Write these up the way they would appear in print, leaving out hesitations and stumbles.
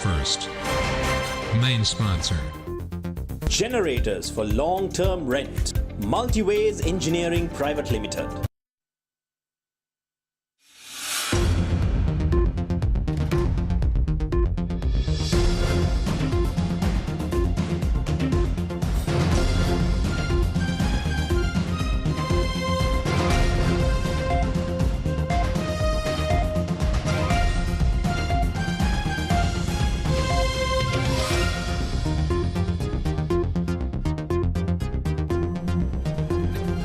First, main sponsor. Generators for long-term rent. Multiways Engineering Private Limited.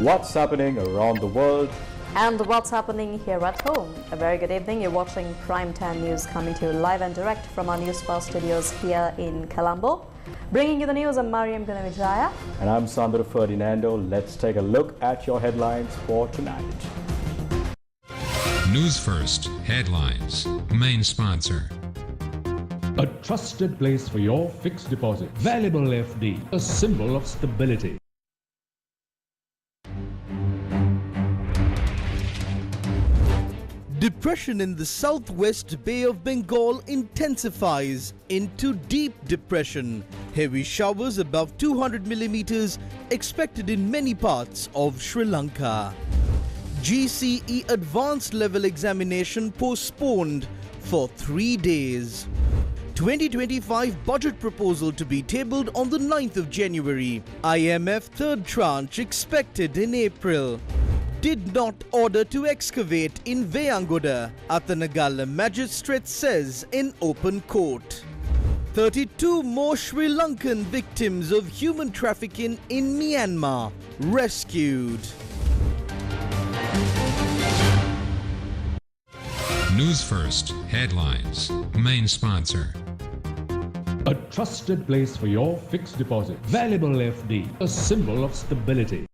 What's happening around the world and what's happening here at home. A very good evening. You're watching Primetime News coming to you live and direct from our Newsfirst studios here in Colombo. Bringing you the news, I'm Mariam Gunavijaya. And I'm Sandra Ferdinando. Let's take a look at your headlines for tonight. Newsfirst headlines. Main sponsor. A trusted place for your fixed deposit. Valuable FD, a symbol of stability. Depression in the southwest Bay of Bengal intensifies into deep depression. Heavy showers above 200 millimeters expected in many parts of Sri Lanka. GCE advanced level examination postponed for 3 days. 2025 budget proposal to be tabled on the 9th of January. IMF third tranche expected in April. Did not order to excavate in Veyangoda, Athanagala magistrate says in open court. 32 more Sri Lankan victims of human trafficking in Myanmar rescued. Newsfirst headlines. Main sponsor. A trusted place for your fixed deposit. Valuable FD, a symbol of stability.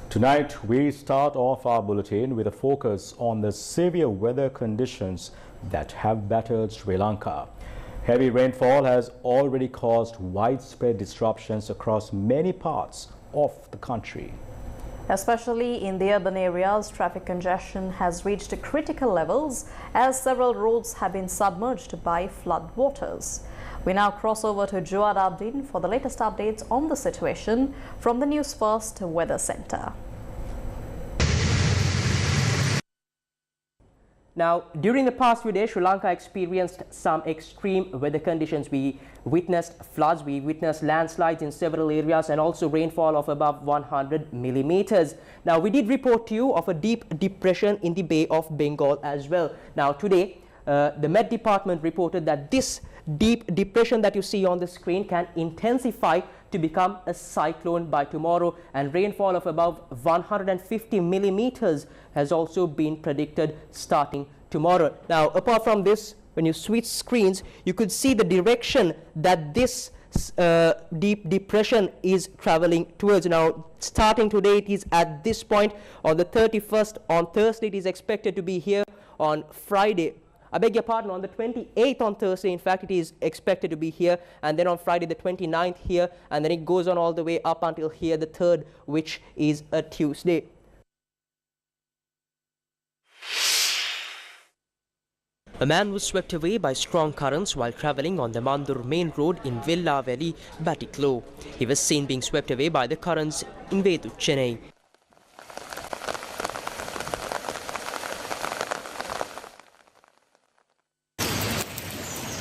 Tonight, we start off our bulletin with a focus on the severe weather conditions that have battered Sri Lanka. Heavy rainfall has already caused widespread disruptions across many parts of the country. Especially in the urban areas, traffic congestion has reached critical levels as several roads have been submerged by flood waters. We now cross over to Jawad Abdin for the latest updates on the situation from the Newsfirst Weather Centre. Now, during the past few days, Sri Lanka experienced some extreme weather conditions. We witnessed floods, we witnessed landslides in several areas and also rainfall of above 100 millimeters. Now, we did report to you of a deep depression in the Bay of Bengal as well. Now, today, the Met Department reported that this deep depression that you see on the screen can intensify to become a cyclone by tomorrow, and rainfall of above 150 millimeters has also been predicted starting tomorrow. Now, apart from this, when you switch screens, you could see the direction that this deep depression is traveling towards. Now, starting today, it is at this point on the 31st. On Thursday, it is expected to be here on Friday. I beg your pardon, on the 28th on Thursday, in fact, it is expected to be here, and then on Friday the 29th here, and then it goes on all the way up until here the 3rd, which is a Tuesday. A man was swept away by strong currents while travelling on the Mandur main road in Villa Valley, Batiklo. He was seen being swept away by the currents in Vedu, Chennai.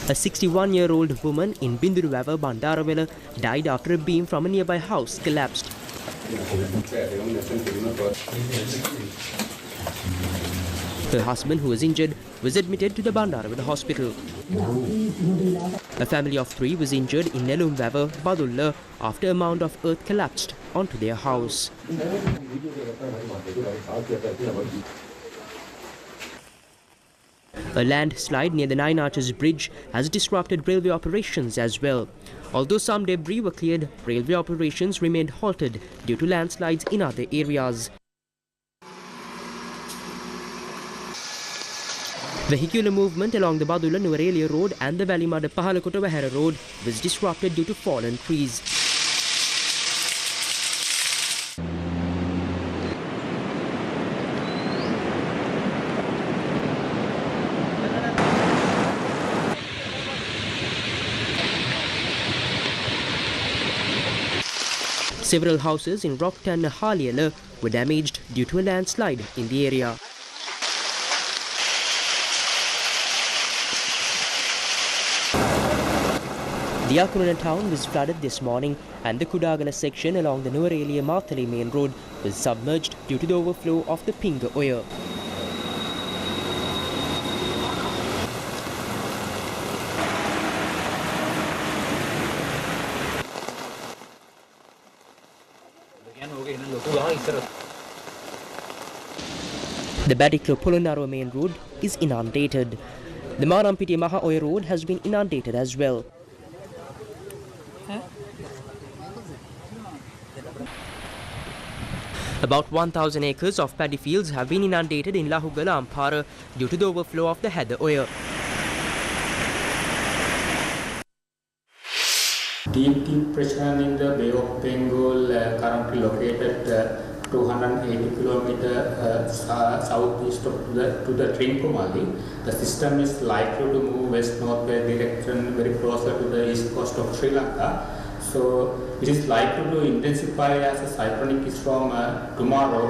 A 61-year-old woman in Binduruwava, Bandarawala, died after a beam from a nearby house collapsed. Her husband, who was injured, was admitted to the Bandarawala hospital. A family of 3 was injured in Nelumwava, Badulla, after a mound of earth collapsed onto their house. A landslide near the Nine Arches Bridge has disrupted railway operations as well. Although some debris were cleared, railway operations remained halted due to landslides in other areas. Vehicular movement along the Badulla Nuwarelia Road and the Valimada Pahalakota Wahara Road was disrupted due to fallen trees. Several houses in Rockton Haliala were damaged due to a landslide in the area. The Akurana town was flooded this morning and the Kudagala section along the Nuwara-Eliya-Matale main road was submerged due to the overflow of the Pinga Oya. The Badiklo-Polonnaruwa main road is inundated. The Marampiti Maha Oya road has been inundated as well. About 1,000 acres of paddy fields have been inundated in Lahugala, Ampara due to the overflow of the Hadda Oya. Deep depression in the Bay of Bengal, currently located 280 kilometers southeast of to the Trincomalee. The system is likely to move west-northwest direction very closer to the east coast of Sri Lanka. So it is likely to intensify as a cyclonic storm tomorrow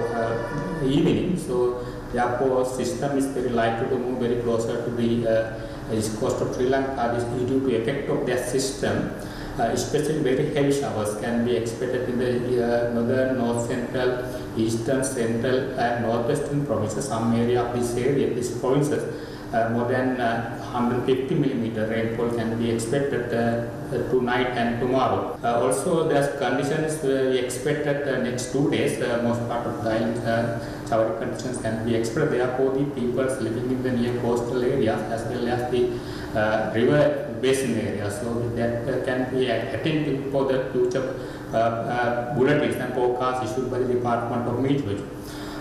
evening. So therefore, system is very likely to move very closer to the east coast of Sri Lanka. This is due to effect of that system. Especially very heavy showers can be expected in the northern, north central, eastern, central and northwestern provinces. Some area of this area, these provinces, more than 150 millimeter rainfall can be expected tonight and tomorrow. Also, there's conditions we expected next 2 days. Most part of the island showery conditions can be expected. Therefore, the people living in the near coastal areas as well as the river basin area, so that can be attentive for the future bulletins and forecasts issued by the Department of Meteorology.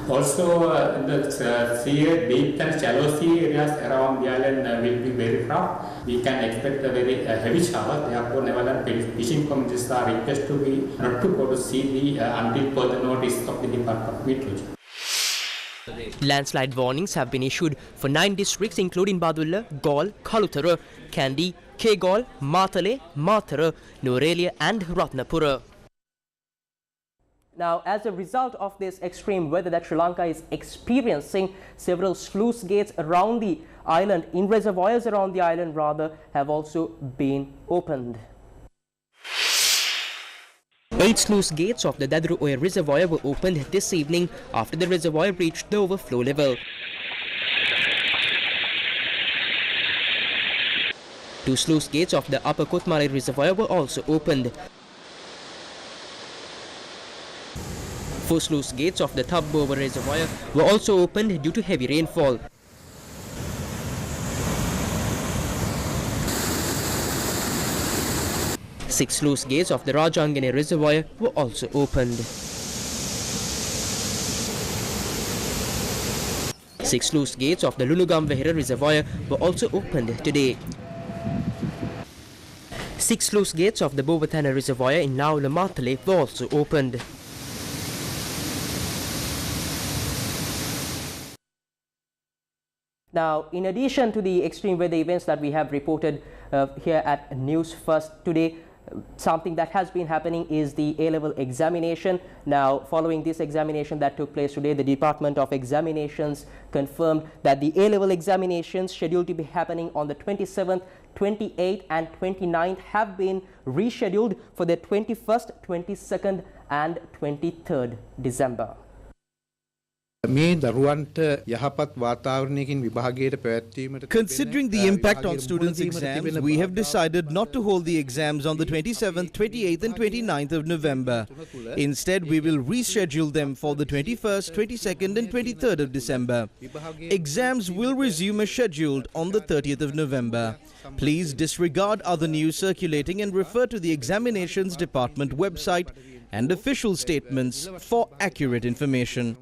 Also, in the sea, deep and shallow sea areas around the island will be very rough. We can expect a very heavy shower. Therefore, naval and fishing communities are requested to be not to go to sea until further notice of the Department of Meteorology. Landslide warnings have been issued for 9 districts including Badulla, Gaul, Kalutara, Kandy, Kegol, Matale, Matara, Nuwara-Eliya and Ratnapura. Now, as a result of this extreme weather that Sri Lanka is experiencing, several sluice gates around the island, in reservoirs around the island rather, have also been opened. 8 sluice gates of the Dadru Oya reservoir were opened this evening after the reservoir reached the overflow level. 2 sluice gates of the Upper Kotmale reservoir were also opened. 4 sluice gates of the Thabbova reservoir were also opened due to heavy rainfall. Six sluice gates of the Rajangane reservoir were also opened. 6 sluice gates of the Lulugamvehera reservoir were also opened today. 6 sluice gates of the Bovathana reservoir in Naula Matale were also opened. Now, in addition to the extreme weather events that we have reported here at Newsfirst today, something that has been happening is the A-level examination. Now, following this examination that took place today, the Department of Examinations confirmed that the A-level examinations scheduled to be happening on the 27th, 28th and 29th have been rescheduled for the 21st, 22nd and 23rd December. Considering the impact on students' exams, we have decided not to hold the exams on the 27th, 28th and 29th of November. Instead, we will reschedule them for the 21st, 22nd and 23rd of December. Exams will resume as scheduled on the 30th of November. Please disregard other news circulating and refer to the Examinations Department website and official statements for accurate information.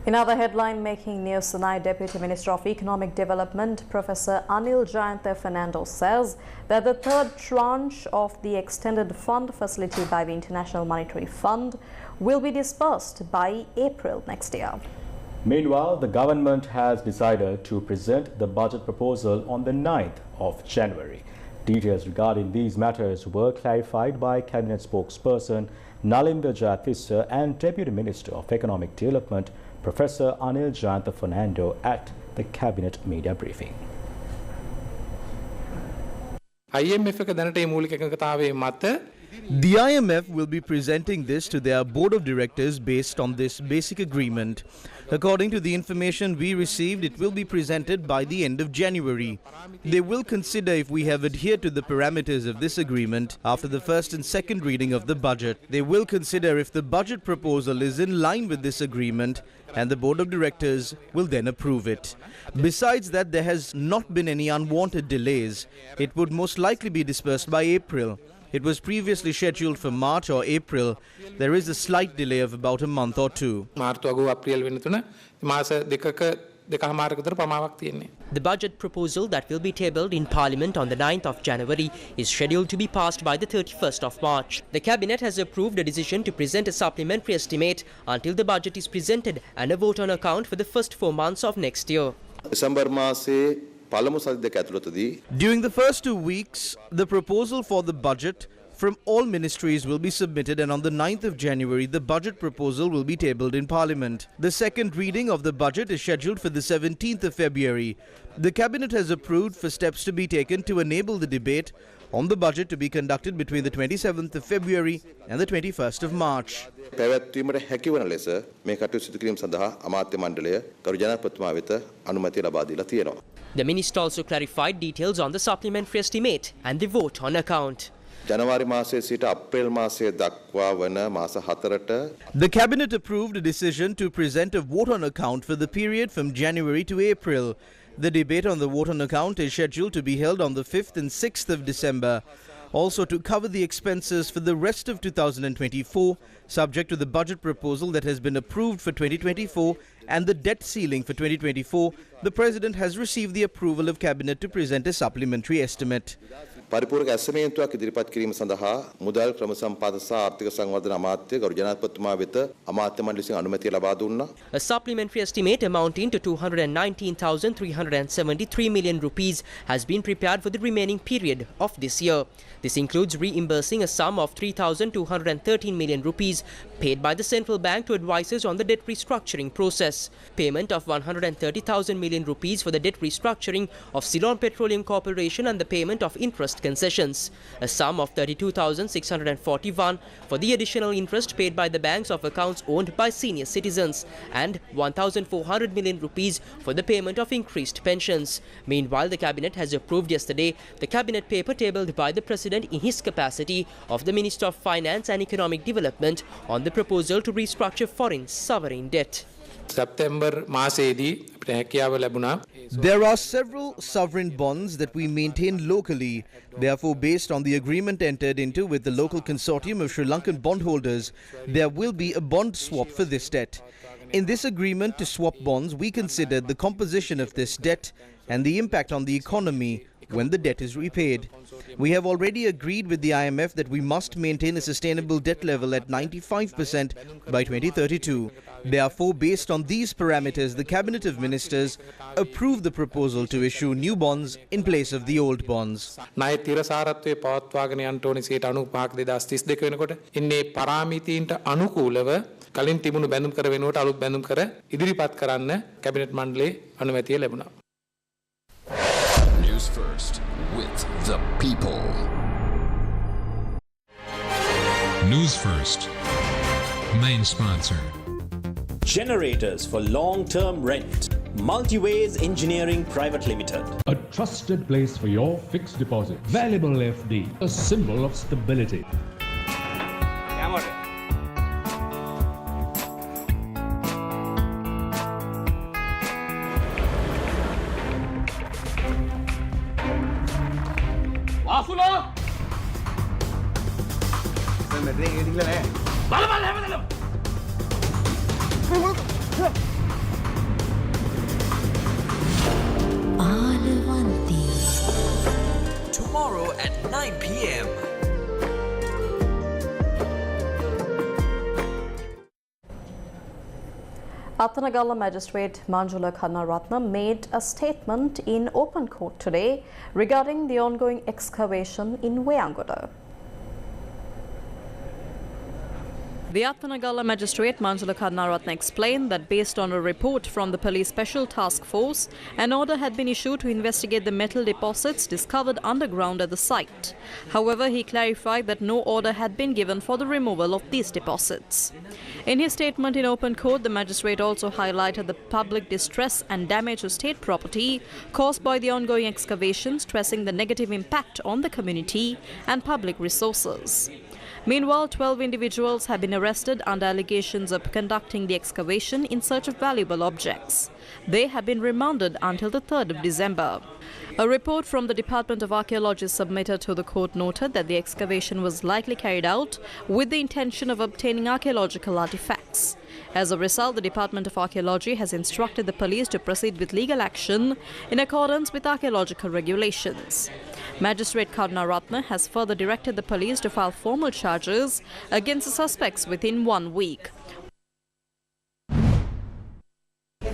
In other headline making news tonight, Deputy Minister of Economic Development Professor Anil Jayantha Fernando says that the third tranche of the extended fund facility by the International Monetary Fund will be dispersed by April next year. Meanwhile, the government has decided to present the budget proposal on the 9th of January. Details regarding these matters were clarified by Cabinet spokesperson Nalinda Jayatissa and Deputy Minister of Economic Development Professor Anil Jayantha Fernando at the Cabinet media briefing. The IMF will be presenting this to their board of directors based on this basic agreement. According to the information we received, it will be presented by the end of January. They will consider if we have adhered to the parameters of this agreement after the first and second reading of the budget. They will consider if the budget proposal is in line with this agreement, and the board of directors will then approve it. Besides that, there has not been any unwanted delays. It would most likely be dispersed by April. It was previously scheduled for March or April. There is a slight delay of about a month or two. The budget proposal that will be tabled in Parliament on the 9th of January is scheduled to be passed by the 31st of March. The Cabinet has approved a decision to present a supplementary estimate until the budget is presented and a vote on account for the first 4 months of next year. During the first 2 weeks, the proposal for the budget from all ministries will be submitted, and on the 9th of January, the budget proposal will be tabled in Parliament. The second reading of the budget is scheduled for the 17th of February. The Cabinet has approved for steps to be taken to enable the debate on the budget to be conducted between the 27th of February and the 21st of March. The minister also clarified details on the supplementary estimate and the vote on account. The Cabinet approved a decision to present a vote on account for the period from January to April. The debate on the vote on account is scheduled to be held on the 5th and 6th of December. Also, to cover the expenses for the rest of 2024, subject to the budget proposal that has been approved for 2024 and the debt ceiling for 2024, the President has received the approval of Cabinet to present a supplementary estimate. පරිපූර්ණක ඇසමේන්තුවක් ඉදිරිපත් කිරීම සඳහා මුදල් ක්‍රම සම්පාදන සහ ආර්ථික සංවර්ධන අමාත්‍ය ගරු ජනාධිපතිතුමා වෙත අමාත්‍ය මණ්ඩල විසින් අනුමැතිය ලබා දුන්නා. A supplementary estimate amounting to 219,373 million rupees has been prepared for the remaining period of this year. This includes reimbursing a sum of 3,213 million rupees paid by the central bank to advisors on the debt restructuring process, payment of 130,000 million rupees for the debt restructuring of Ceylon Petroleum Corporation and the payment of interest concessions, a sum of 32,641 for the additional interest paid by the banks of accounts owned by senior citizens, and 1,400 million rupees for the payment of increased pensions. Meanwhile, the Cabinet has approved yesterday the Cabinet paper tabled by the President in his capacity of the Minister of Finance and Economic Development on the proposal to restructure foreign sovereign debt. There are several sovereign bonds that we maintain locally. Therefore, based on the agreement entered into with the local consortium of Sri Lankan bondholders, there will be a bond swap for this debt. In this agreement to swap bonds, we considered the composition of this debt and the impact on the economy when the debt is repaid. We have already agreed with the IMF that we must maintain a sustainable debt level at 95% by 2032. Therefore, based on these parameters, the Cabinet of Ministers approved the proposal to issue new bonds in place of the old bonds. ණය තිරසාරත්වයේ පවත්වාගෙන යන්න ඕනේ 95/2032 වෙනකොට ඉන්නේ පාරාමිතීන්ට අනුකූලව කලින් තිබුණු බැඳුම් කර වෙනුවට අලුත් බැඳුම් කර ඉදිරිපත් කරන්න කැබිනට් මණ්ඩලයේ අනුමැතිය ලැබුණා. News First with the people. News First. Main sponsor. Generators for long-term rent. Multiways Engineering Private Limited. A trusted place for your fixed deposit. Valuable FD, a symbol of stability. Tomorrow at 9 p.m. Athanagala Magistrate Manjula Kannaratna made a statement in open court today regarding the ongoing excavation in Wango. The Athanagala Magistrate Manjula Kannaratna explained that based on a report from the Police Special Task Force, an order had been issued to investigate the metal deposits discovered underground at the site. However, he clarified that no order had been given for the removal of these deposits. In his statement in open court, the magistrate also highlighted the public distress and damage to state property caused by the ongoing excavation, stressing the negative impact on the community and public resources. Meanwhile, 12 individuals have been arrested under allegations of conducting the excavation in search of valuable objects. They have been remanded until the 3rd of December. A report from the Department of Archaeology submitted to the court noted that the excavation was likely carried out with the intention of obtaining archaeological artifacts. As a result, the Department of Archaeology has instructed the police to proceed with legal action in accordance with archaeological regulations. Magistrate Kannaratna has further directed the police to file formal charges against the suspects within 1 week.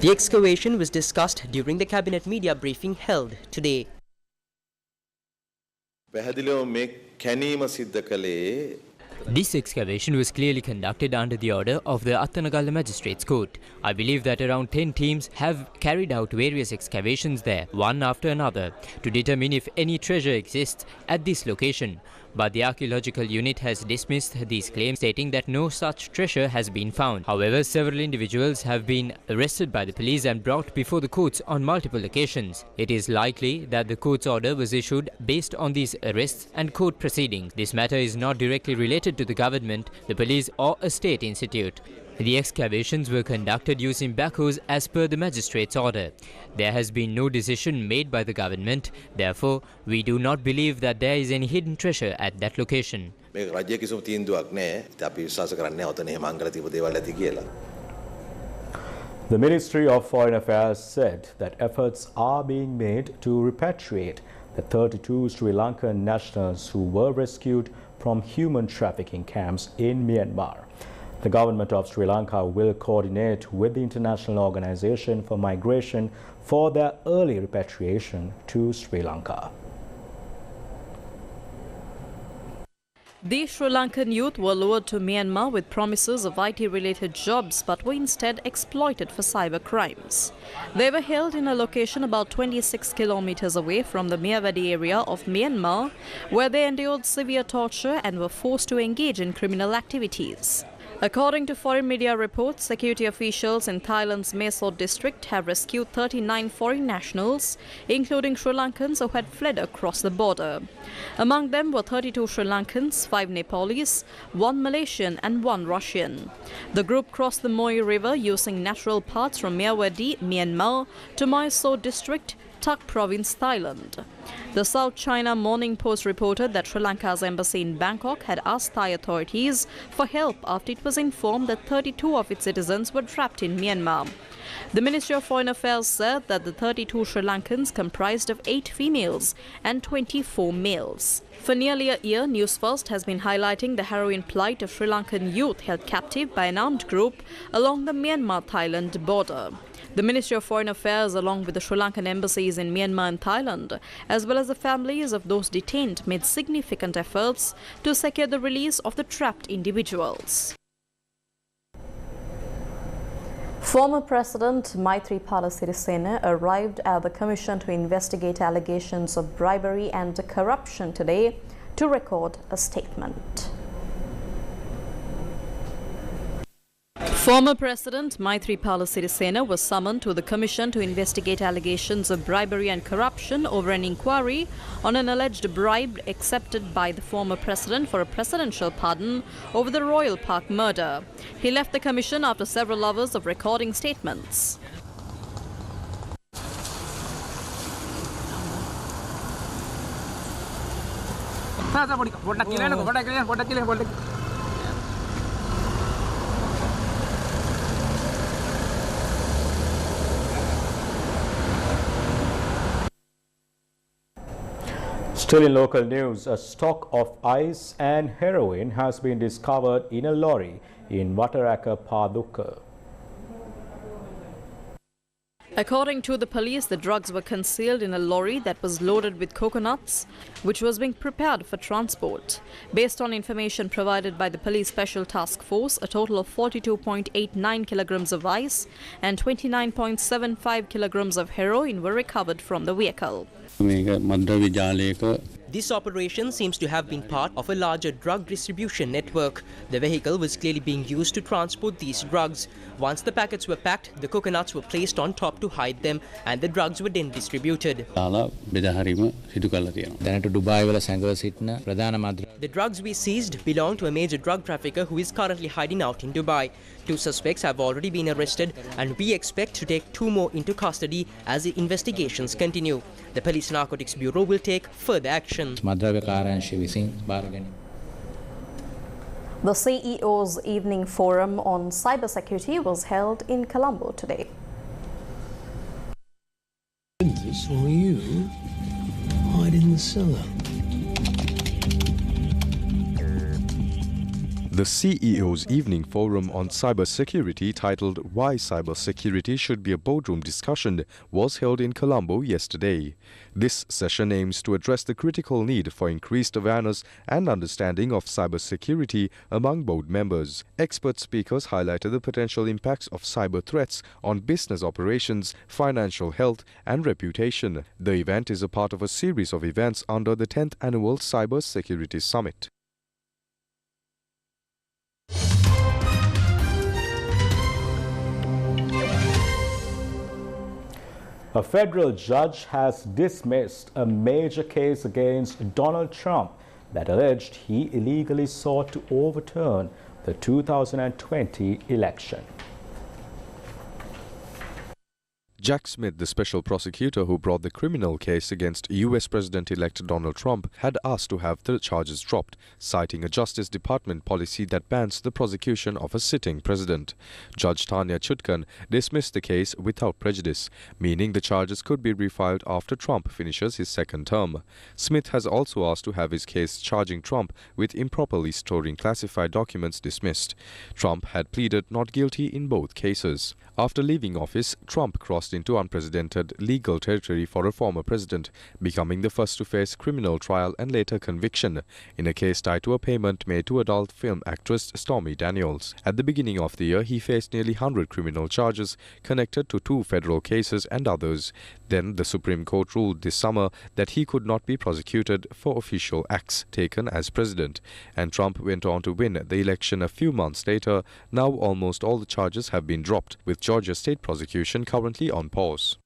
The excavation was discussed during the cabinet media briefing held today. This excavation was clearly conducted under the order of the Athanagala Magistrates Court. I believe that around 10 teams have carried out various excavations there, one after another, to determine if any treasure exists at this location. But the archaeological unit has dismissed these claims, stating that no such treasure has been found. However, several individuals have been arrested by the police and brought before the courts on multiple occasions. It is likely that the court's order was issued based on these arrests and court proceedings. This matter is not directly related to the government, the police or a state institute. The excavations were conducted using backhoes as per the magistrate's order. There has been no decision made by the government. Therefore, we do not believe that there is any hidden treasure at that location. The Ministry of Foreign Affairs said that efforts are being made to repatriate the 32 Sri Lankan nationals who were rescued from human trafficking camps in Myanmar. The government of Sri Lanka will coordinate with the International Organization for Migration for their early repatriation to Sri Lanka. The Sri Lankan youth were lured to Myanmar with promises of IT-related jobs but were instead exploited for cyber crimes. They were held in a location about 26 kilometers away from the Myawaddy area of Myanmar, where they endured severe torture and were forced to engage in criminal activities. According to foreign media reports, security officials in Thailand's Mysore district have rescued 39 foreign nationals, including Sri Lankans who had fled across the border. Among them were 32 Sri Lankans, 5 Nepalese, 1 Malaysian and 1 Russian. The group crossed the Moi River using natural paths from Myawaddy, Myanmar to Mysore district, Tak province, Thailand. The South China Morning Post reported that Sri Lanka's embassy in Bangkok had asked Thai authorities for help after it was informed that 32 of its citizens were trapped in Myanmar. The Ministry of Foreign Affairs said that the 32 Sri Lankans comprised of 8 females and 24 males. For nearly a year, Newsfirst has been highlighting the harrowing plight of Sri Lankan youth held captive by an armed group along the Myanmar-Thailand border. The Ministry of Foreign Affairs, along with the Sri Lankan embassies in Myanmar and Thailand, as well as the families of those detained, made significant efforts to secure the release of the trapped individuals. Former President Maithripala Sirisena arrived at the Commission to investigate allegations of bribery and corruption today to record a statement. Former President Maithripala Sirisena was summoned to the Commission to investigate allegations of bribery and corruption over an inquiry on an alleged bribe accepted by the former president for a presidential pardon over the Royal Park murder. He left the Commission after several hours of recording statements. Still in local news, a stock of ice and heroin has been discovered in a lorry in Wataraka, Paduka. According to the police, the drugs were concealed in a lorry that was loaded with coconuts, which was being prepared for transport. Based on information provided by the police special task force, a total of 42.89 kilograms of ice and 29.75 kilograms of heroin were recovered from the vehicle. This operation seems to have been part of a larger drug distribution network. The vehicle was clearly being used to transport these drugs. Once the packets were packed, the coconuts were placed on top to hide them and the drugs were then distributed. The drugs we seized belong to a major drug trafficker who is currently hiding out in Dubai. 2 suspects have already been arrested and we expect to take 2 more into custody as the investigations continue. The Police Narcotics Bureau will take further action. The CEO's evening forum on cybersecurity was held in Colombo today. Or you hide in the cellar. The CEO's evening forum on cybersecurity, titled Why Cybersecurity Should Be a Boardroom Discussion, was held in Colombo yesterday. This session aims to address the critical need for increased awareness and understanding of cybersecurity among board members. Expert speakers highlighted the potential impacts of cyber threats on business operations, financial health and reputation. The event is a part of a series of events under the 10th Annual Cybersecurity Summit. A federal judge has dismissed a major case against Donald Trump that alleged he illegally sought to overturn the 2020 election. Jack Smith, the special prosecutor who brought the criminal case against U.S. President-elect Donald Trump, had asked to have the charges dropped, citing a Justice Department policy that bans the prosecution of a sitting president. Judge Tanya Chutkan dismissed the case without prejudice, meaning the charges could be refiled after Trump finishes his second term. Smith has also asked to have his case charging Trump with improperly storing classified documents dismissed. Trump had pleaded not guilty in both cases. After leaving office, Trump crossed into unprecedented legal territory for a former president, becoming the first to face criminal trial and later conviction in a case tied to a payment made to adult film actress Stormy Daniels. At the beginning of the year, he faced nearly 100 criminal charges connected to 2 federal cases and others. Then the Supreme Court ruled this summer that he could not be prosecuted for official acts taken as president, and Trump went on to win the election a few months later. Now almost all the charges have been dropped, with Georgia state prosecution currently on pause.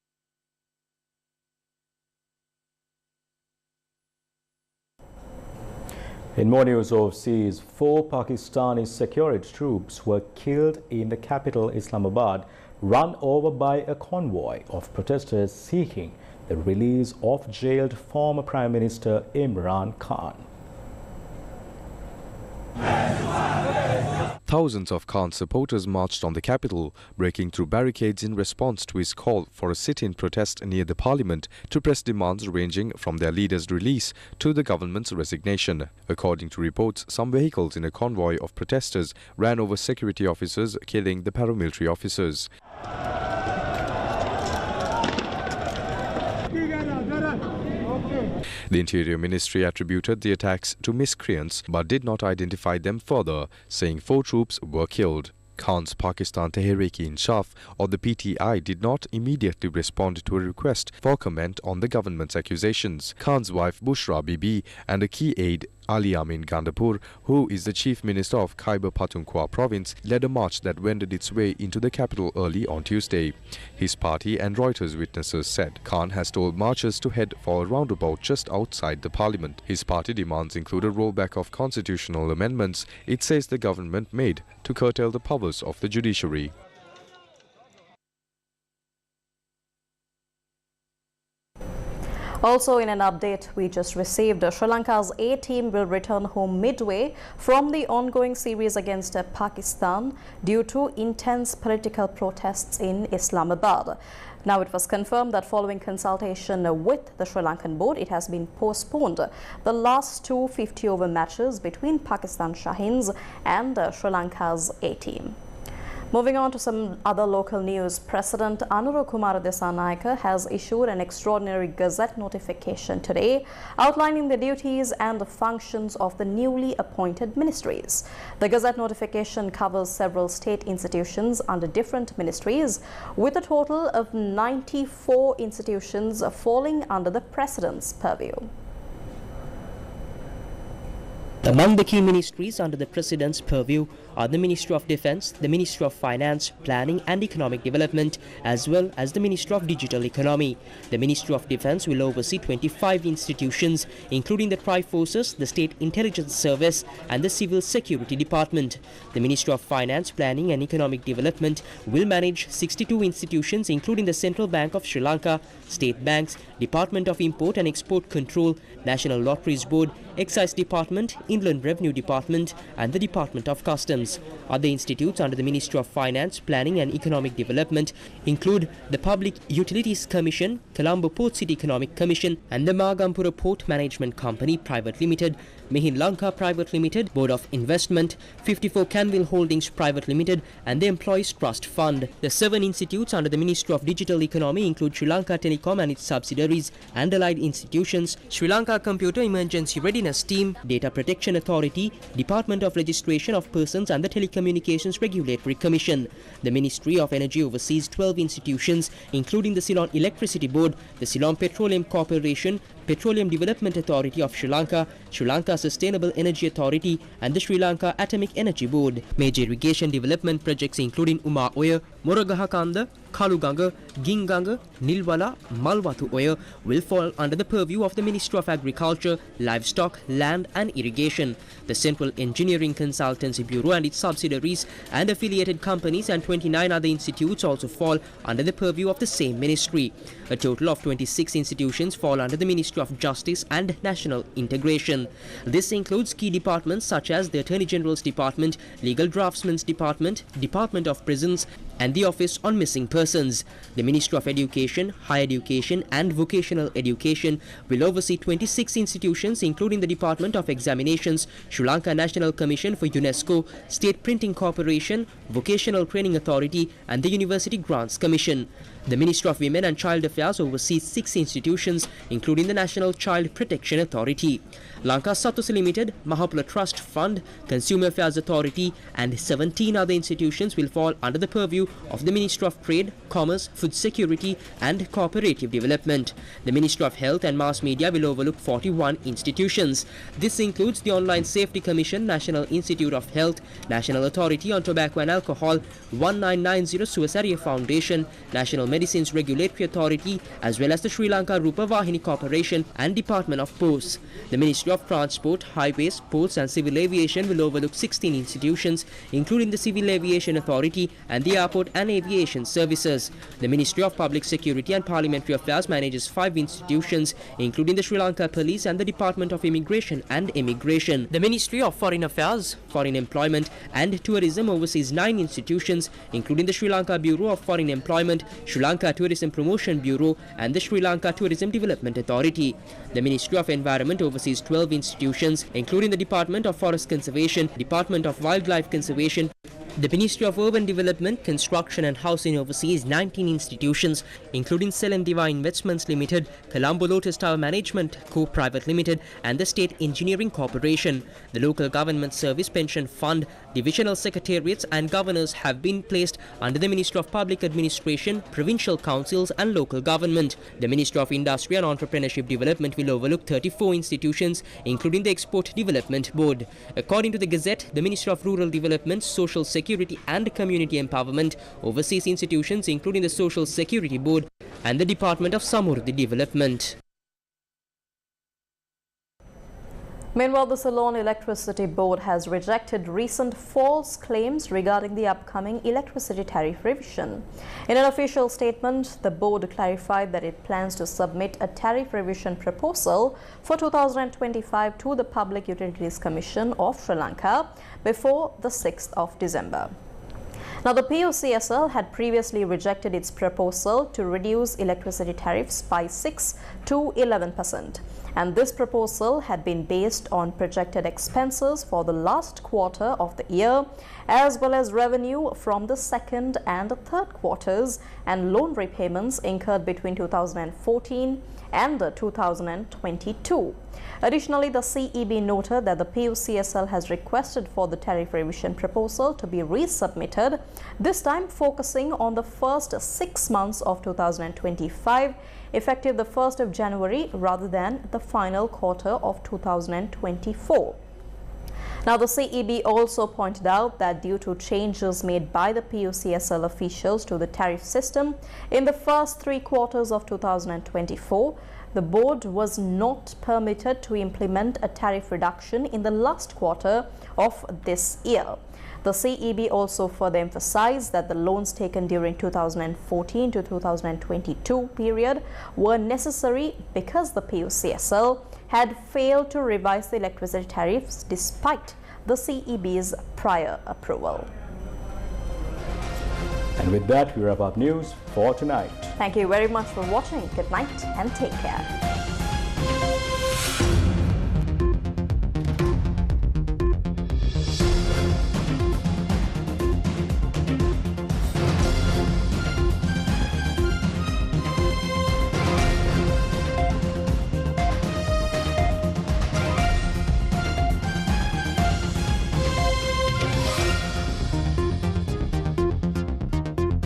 In more news overseas, 4 Pakistani security troops were killed in the capital Islamabad, run over by a convoy of protesters seeking the release of jailed former Prime Minister Imran Khan. Thousands of Khan's supporters marched on the capital, breaking through barricades in response to his call for a sit-in protest near the parliament to press demands ranging from their leader's release to the government's resignation. According to reports, some vehicles in a convoy of protesters ran over security officers, killing the paramilitary officers. The Interior Ministry attributed the attacks to miscreants but did not identify them further, saying 4 troops were killed. Khan's Pakistan Tehreek-e-Insaf, or the PTI, did not immediately respond to a request for comment on the government's accusations. Khan's wife Bushra Bibi and a key aide Ali Amin Gandapur, who is the chief minister of Khyber Pakhtunkhwa province, led a march that wended its way into the capital early on Tuesday. His party and Reuters witnesses said Khan has told marchers to head for a roundabout just outside the parliament. His party demands include a rollback of constitutional amendments it says the government made to curtail the powers of the judiciary. Also, in an update we just received, Sri Lanka's A team will return home midway from the ongoing series against Pakistan due to intense political protests in Islamabad. Now, it was confirmed that following consultation with the Sri Lankan board, it has been postponed the last 2 50-over matches between Pakistan Shahins and Sri Lanka's A team. Moving on to some other local news, President Anura Kumara Desanayake has issued an extraordinary Gazette notification today outlining the duties and the functions of the newly appointed ministries. The Gazette notification covers several state institutions under different ministries, with a total of 94 institutions falling under the President's purview. Among the key ministries under the President's purview are the Ministry of Defence, the Ministry of Finance, Planning and Economic Development, as well as the Ministry of Digital Economy. The Ministry of Defence will oversee 25 institutions, including the Tri-Forces, the State Intelligence Service and the Civil Security Department. The Ministry of Finance, Planning and Economic Development will manage 62 institutions, including the Central Bank of Sri Lanka, state banks, Department of Import and Export Control, National Lotteries Board, Excise Department, Inland Revenue Department and the Department of Customs. Other institutes under the Ministry of Finance, Planning and Economic Development include the Public Utilities Commission, Colombo Port City Economic Commission and the Magampura Port Management Company Private Limited, Mihin Lanka Private Limited, Board of Investment, 54 Canville Holdings Private Limited and the Employees Trust Fund. The 7 institutes under the Ministry of Digital Economy include Sri Lanka Telecom and its subsidiaries and allied institutions, Sri Lanka Computer Emergency Readiness Team, Data Protection Authority, Department of Registration of Persons and the Telecommunications Regulatory Commission. The Ministry of Energy oversees 12 institutions including the Ceylon Electricity Board, the Ceylon Petroleum Corporation, Petroleum Development Authority of Sri Lanka, Sri Lanka Sustainable Energy Authority and the Sri Lanka Atomic Energy Board. Major irrigation development projects including Uma Oya, Moragahakanda, Kaluganga, Ginganga, Nilwala, Malwatu Oya will fall under the purview of the Ministry of Agriculture, Livestock, Land and Irrigation. The Central Engineering Consultancy Bureau and its subsidiaries and affiliated companies and 29 other institutes also fall under the purview of the same ministry. A total of 26 institutions fall under the Ministry of Justice and National Integration. This includes key departments such as the Attorney General's Department, Legal Draftsman's Department, Department of Prisons and the Office on Missing Persons. The Ministry of Education, Higher Education and Vocational Education will oversee 26 institutions including the Department of Examinations, Sri Lanka National Commission for UNESCO, State Printing Corporation, Vocational Training Authority and the University Grants Commission. The Ministry of Women and Child Affairs oversees 6 institutions including the National Child Protection Authority. Lanka Satosi Limited, Mahapula Trust Fund, Consumer Affairs Authority and 17 other institutions will fall under the purview of the Ministry of Trade, Commerce, Food Security and Cooperative Development. The Ministry of Health and Mass Media will overlook 41 institutions. This includes the Online Safety Commission, National Institute of Health, National Authority on Tobacco and Alcohol, 1990 Suvasaria Foundation, National Medicines Regulatory Authority as well as the Sri Lanka Rupa Vahini Corporation and Department of Posts. The Ministry of Transport, Highways, Ports and Civil Aviation will overlook 16 institutions including the Civil Aviation Authority and the Airport and Aviation Services. The Ministry of Public Security and Parliamentary Affairs manages 5 institutions including the Sri Lanka Police and the Department of Immigration and Immigration. The Ministry of Foreign Affairs, Foreign Employment and Tourism oversees 9 institutions including the Sri Lanka Bureau of Foreign Employment, Sri Lanka Tourism Promotion Bureau and the Sri Lanka Tourism Development Authority. The Ministry of Environment oversees 12 institutions including the Department of Forest Conservation, Department of Wildlife Conservation. The Ministry of Urban Development, Construction and Housing oversees 19 institutions including Selendiva Investments Limited, Colombo Lotus Tower Management Co. Private Limited and the State Engineering Corporation. The Local Government Service Pension Fund, divisional secretariats and governors have been placed under the Ministry of Public Administration, Provincial Councils and Local Government. The Ministry of Industry and Entrepreneurship Development will overlook 34 institutions including the Export Development Board. According to the Gazette, the Ministry of Rural Development, Social Security and Community Empowerment oversees institutions including the Social Security Board and the Department of Samurdhi Development. Meanwhile, the Ceylon Electricity Board has rejected recent false claims regarding the upcoming electricity tariff revision. In an official statement, the board clarified that it plans to submit a tariff revision proposal for 2025 to the Public Utilities Commission of Sri Lanka before the 6th of December. Now, the PUCSL had previously rejected its proposal to reduce electricity tariffs by 6 to 11%. And this proposal had been based on projected expenses for the last quarter of the year, as well as revenue from the second and third quarters and loan repayments incurred between 2014 and 2022. Additionally, the CEB noted that the PUCSL has requested for the tariff revision proposal to be resubmitted, this time focusing on the first 6 months of 2025, effective the 1st of January rather than the final quarter of 2024. Now, the CEB also pointed out that due to changes made by the PUCSL officials to the tariff system in the first 3 quarters of 2024, the board was not permitted to implement a tariff reduction in the last quarter of this year. The CEB also further emphasized that the loans taken during 2014 to 2022 period were necessary because the PUCSL had failed to revise the electricity tariffs despite the CEB's prior approval. And with that, we wrap up news for tonight. Thank you very much for watching. Good night and take care.